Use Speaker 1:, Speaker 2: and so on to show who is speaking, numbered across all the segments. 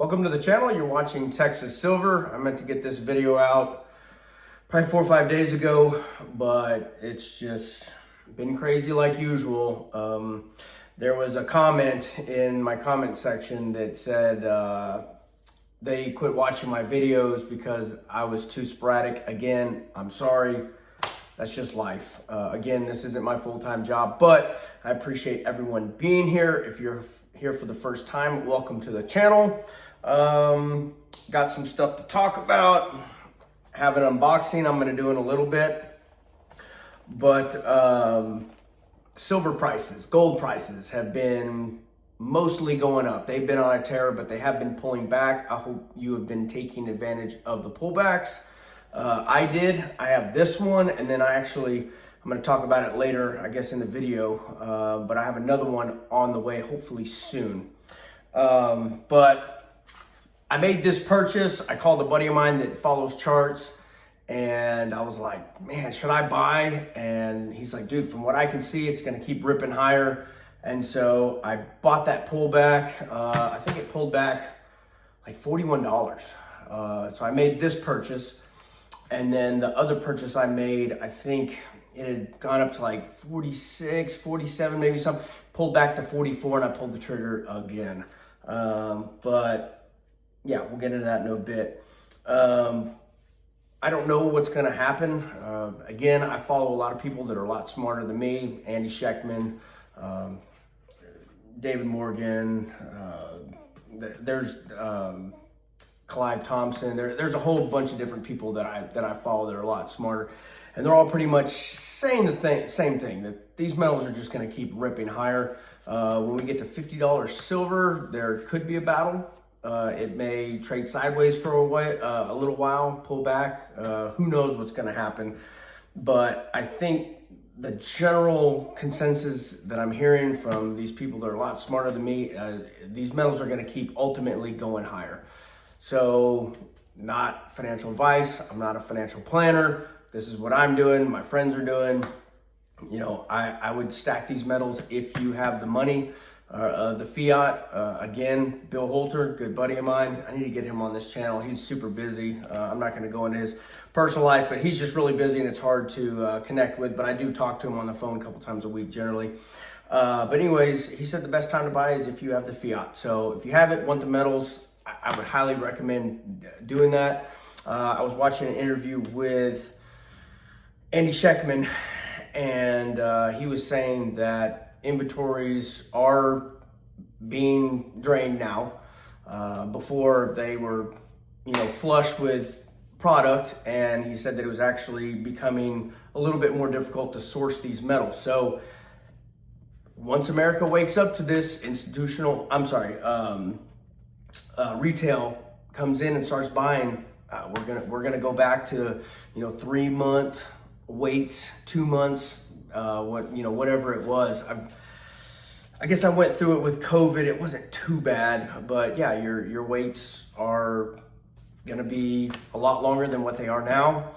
Speaker 1: Welcome to the channel. You're watching Texas Silver. I meant to get this video out probably 4 or 5 days ago, but it's just been crazy like usual. There was a comment in my comment section that said they quit watching my videos because I was too sporadic. Again, I'm sorry. That's just life. Again, this isn't my full-time job, but I appreciate everyone being here. If you're here for the first time, welcome to the channel. Got some stuff to talk about. Have an unboxing I'm going to do in a little bit. But silver prices, gold prices have been mostly going up. They've been on a tear, but they have been pulling back. I hope you have been taking advantage of the pullbacks. I did. I have this one, and then I'm going to talk about it later, I guess, in the video. But I have another one on the way, hopefully soon. But I made this purchase. I called a buddy of mine that follows charts, and I was like, man, should I buy? And he's like, dude, from what I can see, it's going to keep ripping higher. And so I bought that pullback. I think it pulled back like $41. So I made this purchase. And then the other purchase I made, I think it had gone up to like 46, 47, maybe something. Pulled back to 44, and I pulled the trigger again. But yeah, we'll get into that in a bit. I don't know what's going to happen. Again, I follow a lot of people that are a lot smarter than me. Andy Scheckman, David Morgan, there's Clive Thompson. There's a whole bunch of different people that I follow that are a lot smarter, and they're all pretty much saying the same thing, that these metals are just going to keep ripping higher. When we get to $50 silver, there could be a battle. It may trade sideways for a little while, pull back. Who knows what's going to happen? But I think the general consensus that I'm hearing from these people that are a lot smarter than me, these metals are going to keep ultimately going higher. So, not financial advice. I'm not a financial planner. This is what I'm doing. My friends are doing. You know, I would stack these metals if you have the money. The fiat, again, Bill Holter, good buddy of mine. I need to get him on this channel. He's super busy. I'm not going to go into his personal life, but he's just really busy and it's hard to connect with. But I do talk to him on the phone a couple times a week generally. But anyways, he said the best time to buy is if you have the fiat. So if you have it, want the metals, I would highly recommend doing that. I was watching an interview with Andy Scheckman, and he was saying that inventories are being drained now. Before they were, flush with product, and he said that it was actually becoming a little bit more difficult to source these metals. So once America wakes up to this, retail comes in and starts buying, we're gonna go back to 3 month waits, 2 months, whatever it was. I guess I went through it with COVID. It wasn't too bad, but yeah, your waits are gonna be a lot longer than what they are now,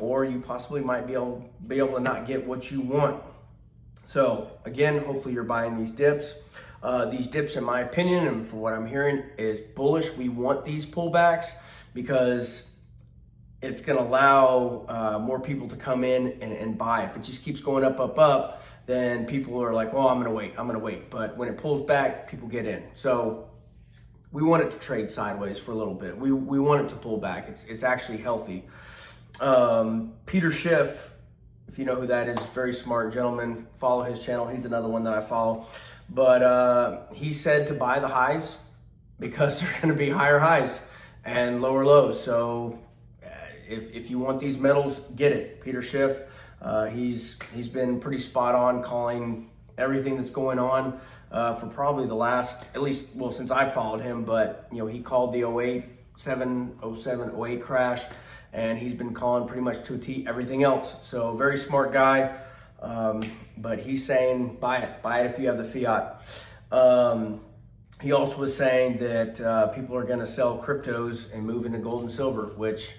Speaker 1: or you possibly might be able to not get what you want. So again, hopefully you're buying these dips. These dips, in my opinion, and from what I'm hearing, is bullish. We want these pullbacks because it's going to allow more people to come in and buy. If it just keeps going up, then people are like, well, I'm going to wait. But when it pulls back, people get in. So we want it to trade sideways for a little bit. We want it to pull back. It's actually healthy. Peter Schiff, if you know who that is, very smart gentleman. Follow his channel. He's another one that I follow. But he said to buy the highs because they're going to be higher highs and lower lows. So if you want these metals, get it. Peter Schiff, he's been pretty spot on calling everything that's going on for probably the last, since I followed him. But he called the 07, 08 crash, and he's been calling pretty much to a T everything else. So very smart guy. But he's saying buy it if you have the fiat. He also was saying that people are going to sell cryptos and move into gold and silver, which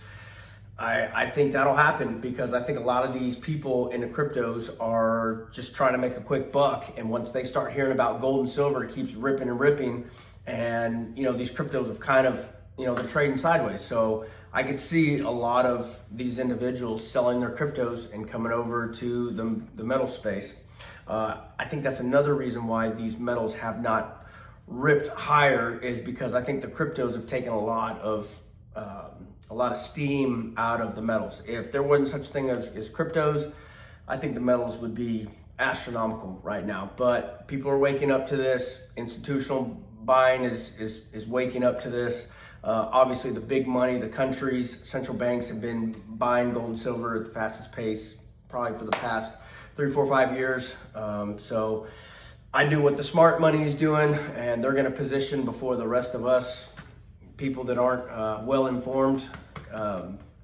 Speaker 1: I think that'll happen because I think a lot of these people in the cryptos are just trying to make a quick buck. And once they start hearing about gold and silver, it keeps ripping and ripping. And, these cryptos have kind of, they're trading sideways. So I could see a lot of these individuals selling their cryptos and coming over to the metal space. I think that's another reason why these metals have not ripped higher, is because I think the cryptos have taken a lot of steam out of the metals. If there wasn't such a thing as cryptos, I think the metals would be astronomical right now. But people are waking up to this. Institutional buying is waking up to this. Obviously, the big money, the countries, central banks have been buying gold and silver at the fastest pace, probably for the past 3, 4, 5 years. So I do what the smart money is doing, and they're going to position before the rest of us, people that aren't well informed,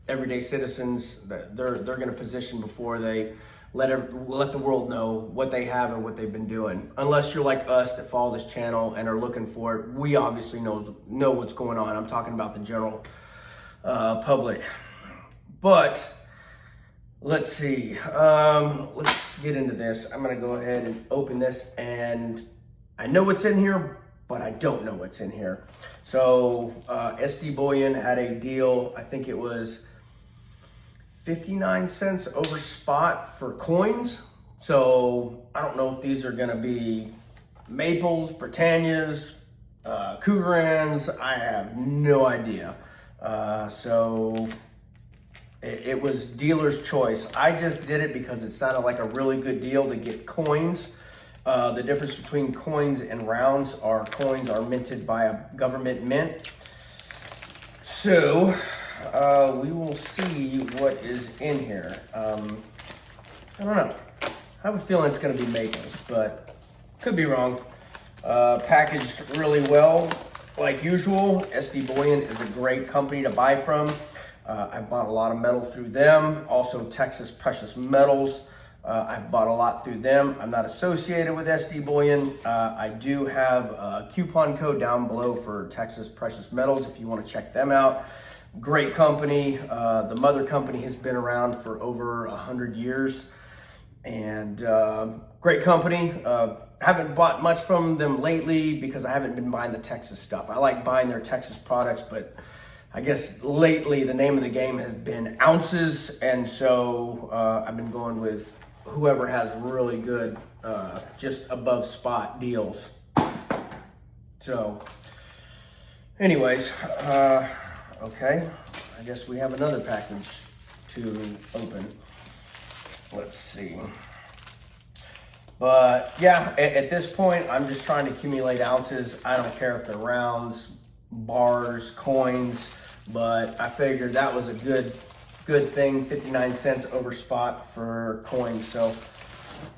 Speaker 1: everyday citizens. They're going to position before they let the world know what they have and what they've been doing. Unless you're like us that follow this channel and are looking for it, we obviously know what's going on. I'm talking about the general public. But let's see. Let's get into this. I'm gonna go ahead and open this, and I know what's in here, but I don't know what's in here. So SD Bullion had a deal. I think it was 59 cents over spot for coins. So I don't know if these are gonna be Maples, Britannias, Cougarans. I have no idea. So it was dealer's choice. I just did it because it sounded like a really good deal to get coins. The difference between coins and rounds are coins are minted by a government mint. So we will see what is in here. I don't know. I have a feeling it's going to be Maples, but could be wrong. Packaged really well, like usual. SD Bullion is a great company to buy from. I've bought a lot of metal through them. Also, Texas Precious Metals. I've bought a lot through them. I'm not associated with SD Bullion. I do have a coupon code down below for Texas Precious Metals if you want to check them out. Great company. The mother company has been around for over 100 years. And great company. Haven't bought much from them lately because I haven't been buying the Texas stuff. I like buying their Texas products, but I guess lately the name of the game has been ounces, and so I've been going with whoever has really good, just above spot deals. So, anyways, okay, I guess we have another package to open. Let's see. But yeah, at this point, I'm just trying to accumulate ounces. I don't care if they're rounds, bars, coins, but I figured that was a good thing. 59 cents over spot for coins. So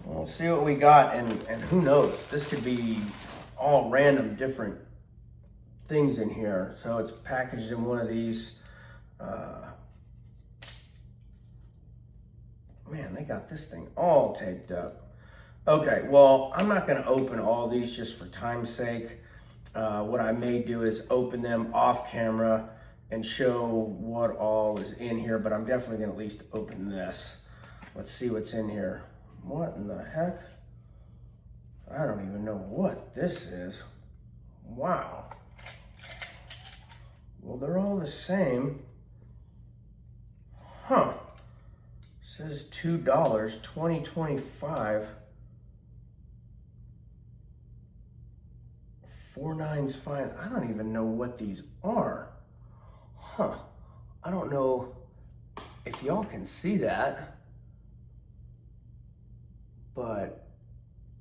Speaker 1: we'll see what we got, and who knows, this could be all random different things in here. So it's packaged in one of these. Man, they got this thing all taped up. Okay, well, I'm not going to open all these just for time's sake. What I may do is open them off camera and show what all is in here, but I'm definitely going to at least open this. Let's see what's in here. What in the heck? I don't even know what this is. Wow. Well, they're all the same. Huh. It says $2, 2025. 4.9's fine. I don't even know what these are. Huh. I don't know if y'all can see that, but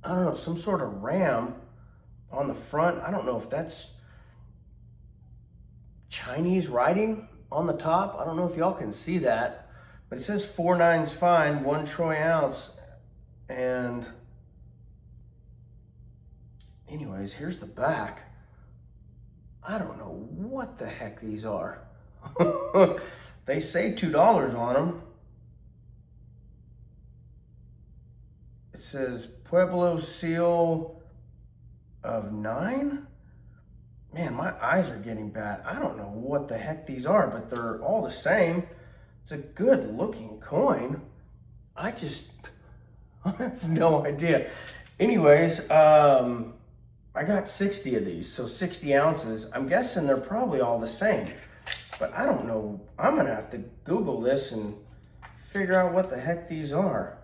Speaker 1: I don't know, some sort of ram on the front. I don't know if that's Chinese writing on the top. I don't know if y'all can see that, but it says 4.9's fine, 1 troy ounce. And anyways, here's the back. I don't know what the heck these are. They say $2 on them. It says Pueblo seal of 9. Man, my eyes are getting bad. I don't know what the heck these are, but they're all the same. It's a good looking coin. I have no idea. Anyways, I got 60 of these, so 60 ounces. I'm guessing they're probably all the same, but I don't know. I'm gonna have to Google this and figure out what the heck these are.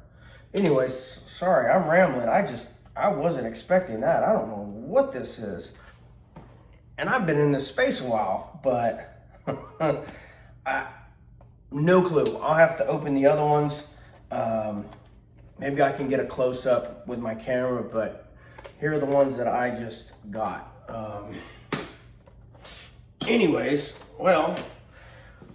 Speaker 1: Anyways, sorry, I'm rambling. I wasn't expecting that. I don't know what this is. And I've been in this space a while, but no clue. I'll have to open the other ones. Maybe I can get a close up with my camera, but here are the ones that I just got. Anyways, well,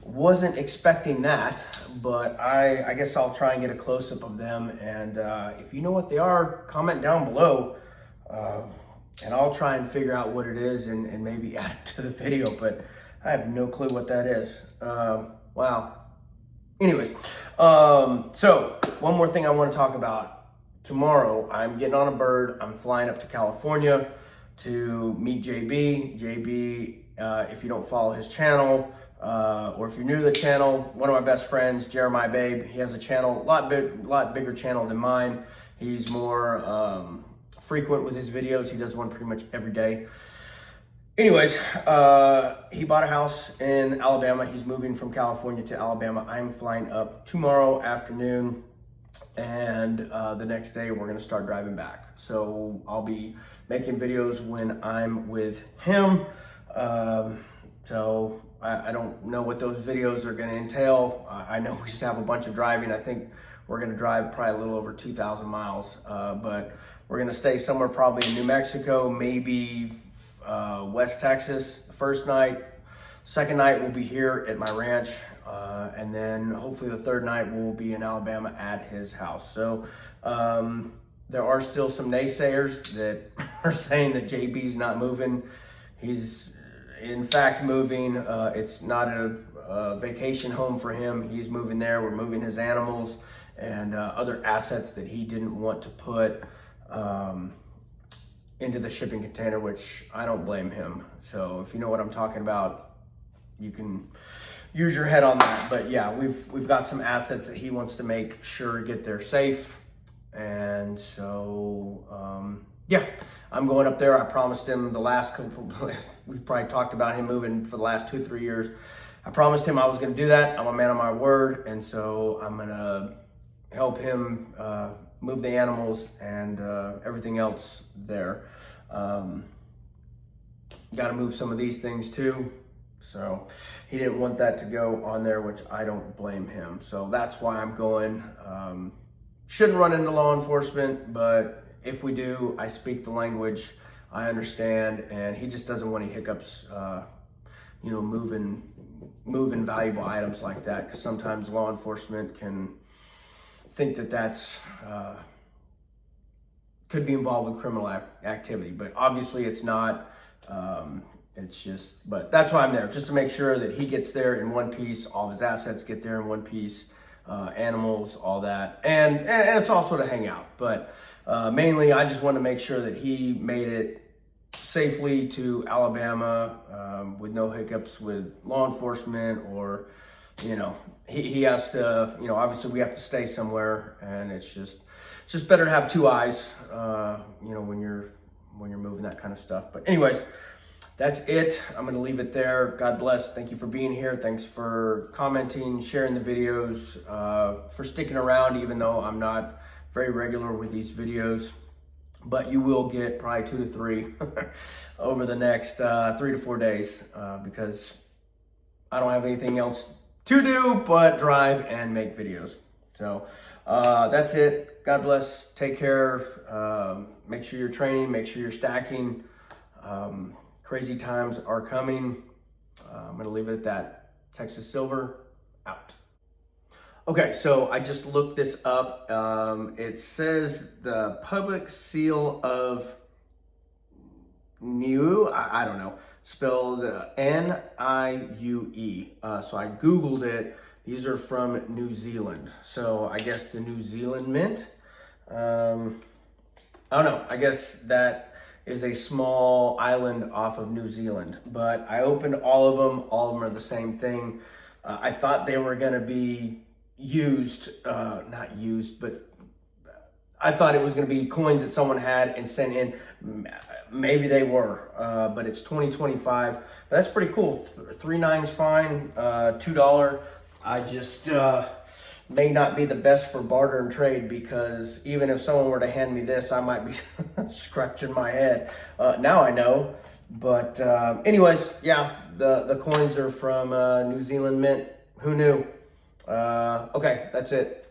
Speaker 1: wasn't expecting that, but I guess I'll try and get a close up of them. And if you know what they are, comment down below. And I'll try and figure out what it is and maybe add it to the video, but I have no clue what that is. Wow. Anyways, so one more thing I want to talk about. Tomorrow, I'm getting on a bird. I'm flying up to California to meet JB. JB, if you don't follow his channel, or if you're new to the channel, one of my best friends, Jeremiah Babe, he has a channel, a lot bigger channel than mine. He's more frequent with his videos. He does one pretty much every day. Anyways, he bought a house in Alabama. He's moving from California to Alabama. I'm flying up tomorrow afternoon, and the next day we're gonna start driving back. So I'll be making videos when I'm with him. So I don't know what those videos are gonna entail. I know we just have a bunch of driving. I think we're gonna drive probably a little over 2,000 miles, but we're gonna stay somewhere probably in New Mexico, maybe West Texas the first night. Second night we'll be here at my ranch, and then hopefully the third night we'll be in Alabama at his house. So there are still some naysayers that are saying that JB's not moving. He's in fact moving. It's not a vacation home for him. He's moving there. We're moving his animals and other assets that he didn't want to put into the shipping container, which I don't blame him. So if you know what I'm talking about, you can use your head on that. But yeah, we've got some assets that he wants to make sure get there safe. And so yeah, I'm going up there. I promised him the last couple, we probably talked about him moving for the last 2-3 years. I promised him I was going to do that. I'm a man of my word, and so I'm going to help him move the animals and everything else there. Got to move some of these things too. So he didn't want that to go on there, which I don't blame him. So that's why I'm going. Shouldn't run into law enforcement, but if we do, I speak the language, I understand, and he just doesn't want any hiccups, you know, moving valuable items like that, because sometimes law enforcement can think that that's could be involved with criminal activity, but obviously it's not. It's just, but that's why I'm there, just to make sure that he gets there in one piece, all of his assets get there in one piece, animals, all that, and it's also to hang out. But mainly, I just want to make sure that he made it safely to Alabama with no hiccups with law enforcement, or you know, he has to, you know, obviously we have to stay somewhere, and it's just better to have two eyes, you know, when you're moving that kind of stuff. But anyways, that's it. I'm going to leave it there. God bless. Thank you for being here. Thanks for commenting, sharing the videos, for sticking around, even though I'm not very regular with these videos. But you will get probably 2 to 3 over the next 3 to 4 days, because I don't have anything else to do but drive and make videos. So that's it. God bless. Take care. Make sure you're training. Make sure you're stacking. Crazy times are coming. I'm going to leave it at that. Texas Silver, out. Okay, so I just looked this up. It says the public seal of Niue, I don't know, spelled N-I-U-E. So I Googled it. These are from New Zealand. So I guess the New Zealand Mint. I don't know. I guess that is a small island off of New Zealand. But I opened all of them. All of them are the same thing. I thought they were going to be used, not used, but I thought it was going to be coins that someone had and sent in. Maybe they were, but it's 2025. But that's pretty cool. 3.9's fine. $2. I just may not be the best for barter and trade, because even if someone were to hand me this, I might be scratching my head. Now I know. But anyways, yeah, the coins are from New Zealand Mint. Who knew? Okay, that's it.